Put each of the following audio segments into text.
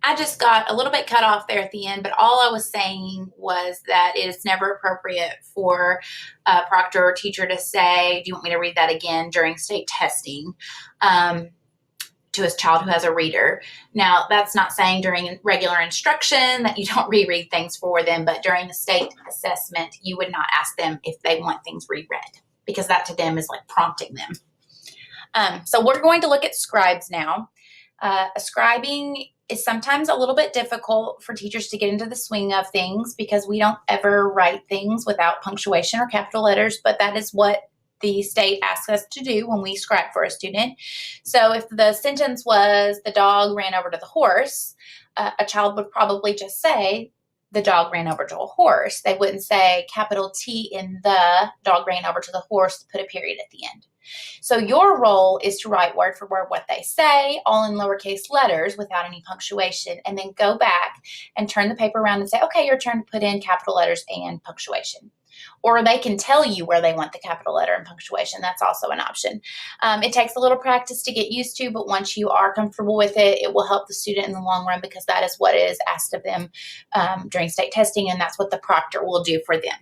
I just got a little bit cut off there at the end, but all I was saying was that it is never appropriate for a proctor or teacher to say, do you want me to read that again during state testing? To his child who has a reader. Now, that's not saying during regular instruction that you don't reread things for them, but during the state assessment, you would not ask them if they want things reread, because that to them is like prompting them. So we're going to look at scribes now. Scribing is sometimes a little bit difficult for teachers to get into the swing of things because we don't ever write things without punctuation or capital letters, but that is what the state asks us to do when we scribe for a student. So if the sentence was, the dog ran over to the horse, a child would probably just say, the dog ran over to a horse. They wouldn't say capital T in the dog ran over to the horse, put a period at the end. So your role is to write word for word what they say, all in lowercase letters without any punctuation, and then go back and turn the paper around and say, okay, your turn to put in capital letters and punctuation. Or they can tell you where they want the capital letter and punctuation. That's also an option. It takes a little practice to get used to, but once you are comfortable with it, it will help the student in the long run because that is what is asked of them during state testing, and that's what the proctor will do for them.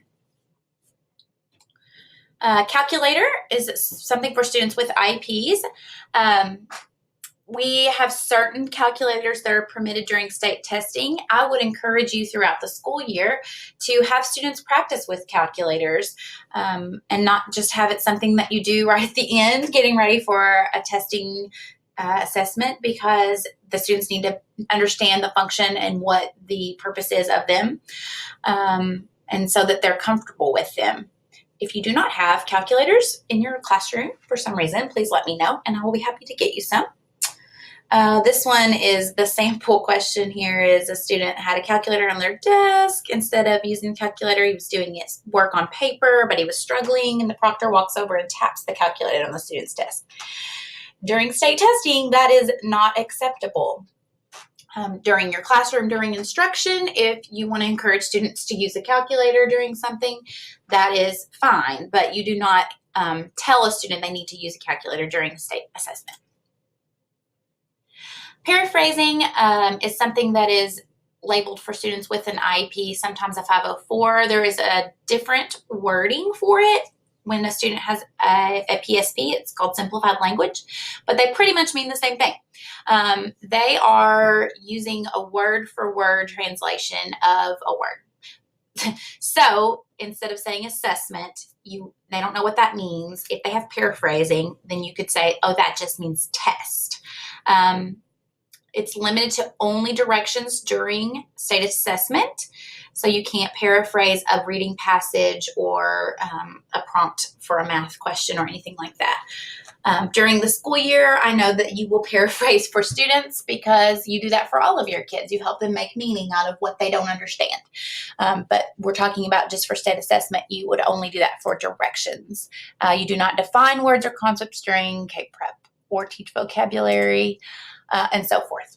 Calculator is something for students with IEPs. We have certain calculators that are permitted during state testing. I would encourage you throughout the school year to have students practice with calculators and not just have it something that you do right at the end, getting ready for a testing assessment, because the students need to understand the function and what the purpose is of them, and so that they're comfortable with them. If you do not have calculators in your classroom for some reason, please let me know and I will be happy to get you some. This one is the sample question here is a student had a calculator on their desk. Instead of using the calculator, he was doing his work on paper, but he was struggling, and the proctor walks over and taps the calculator on the student's desk. During state testing, that is not acceptable. During your classroom, during instruction, if you want to encourage students to use a calculator during something, that is fine, but you do not tell a student they need to use a calculator during a state assessment. Paraphrasing is something that is labeled for students with an IEP, sometimes a 504. There is a different wording for it. When a student has a PSP, it's called simplified language, but they pretty much mean the same thing. They are using a word-for-word translation of a word. So instead of saying assessment, they don't know what that means. If they have paraphrasing, then you could say, oh, that just means test. It's limited to only directions during state assessment. So you can't paraphrase a reading passage or a prompt for a math question or anything like that. During the school year, I know that you will paraphrase for students because you do that for all of your kids. You help them make meaning out of what they don't understand. But we're talking about just for state assessment, you would only do that for directions. You do not define words or concepts during K-Prep or teach vocabulary and so forth.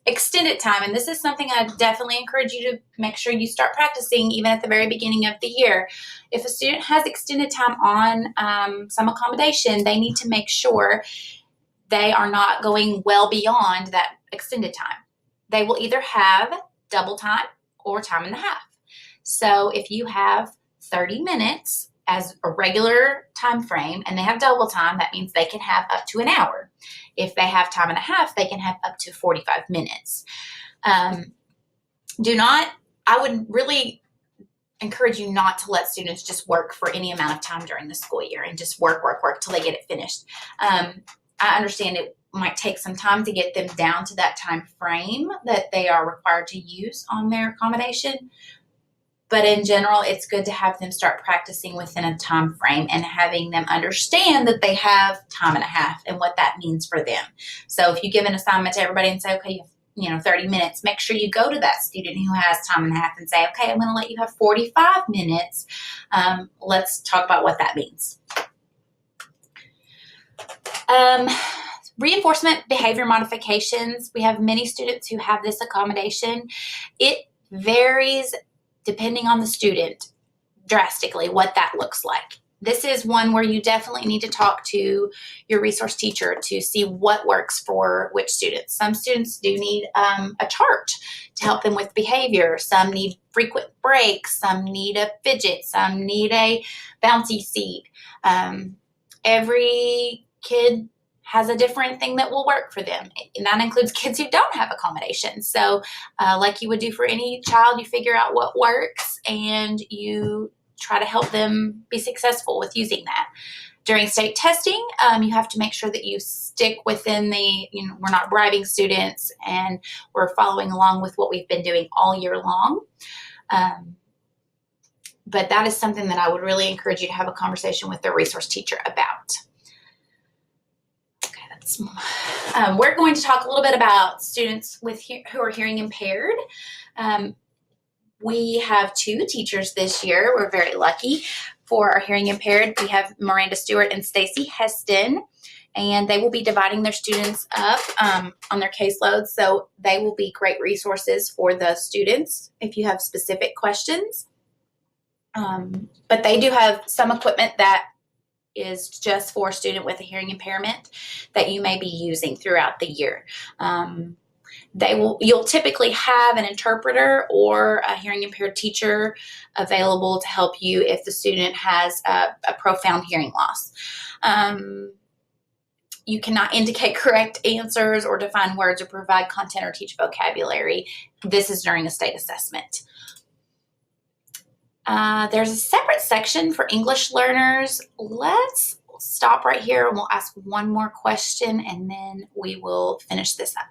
Extended time, and this is something I definitely encourage you to make sure you start practicing even at the very beginning of the year. If a student has extended time on some accommodation, they need to make sure they are not going well beyond that extended time. They will either have double time or time and a half. So if you have 30 minutes as a regular time frame and they have double time, that means they can have up to an hour. If they have time and a half, they can have up to 45 minutes. I would really encourage you not to let students just work for any amount of time during the school year and just work till they get it finished. I understand it might take some time to get them down to that time frame that they are required to use on their accommodation. But in general, it's good to have them start practicing within a time frame and having them understand that they have time and a half and what that means for them. So if you give an assignment to everybody and say, okay, you have 30 minutes, make sure you go to that student who has time and a half and say, okay, I'm going to let you have 45 minutes. Let's talk about what that means. Reinforcement behavior modifications. We have many students who have this accommodation. It varies depending on the student drastically what that looks like. This is one where you definitely need to talk to your resource teacher to see what works for which students. Some students do need a chart to help them with behavior. Some need frequent breaks. Some need a fidget. Some need a bouncy seat. Every kid has a different thing that will work for them. And that includes kids who don't have accommodations. So like you would do for any child, you figure out what works and you try to help them be successful with using that. During state testing, you have to make sure that you stick within we're not bribing students and we're following along with what we've been doing all year long. But that is something that I would really encourage you to have a conversation with the resource teacher about. Okay, we're going to talk a little bit about students who are hearing impaired. We have 2 teachers this year. We're very lucky for our hearing impaired. We have Miranda Stewart and Stacy Heston, and they will be dividing their students up on their caseload. So they will be great resources for the students if you have specific questions. But they do have some equipment that is just for a student with a hearing impairment that you may be using throughout the year. You'll typically have an interpreter or a hearing impaired teacher available to help you if the student has a profound hearing loss. You cannot indicate correct answers or define words or provide content or teach vocabulary. This is during a state assessment. There's a separate section for English learners. Let's stop right here and we'll ask one more question and then we will finish this up.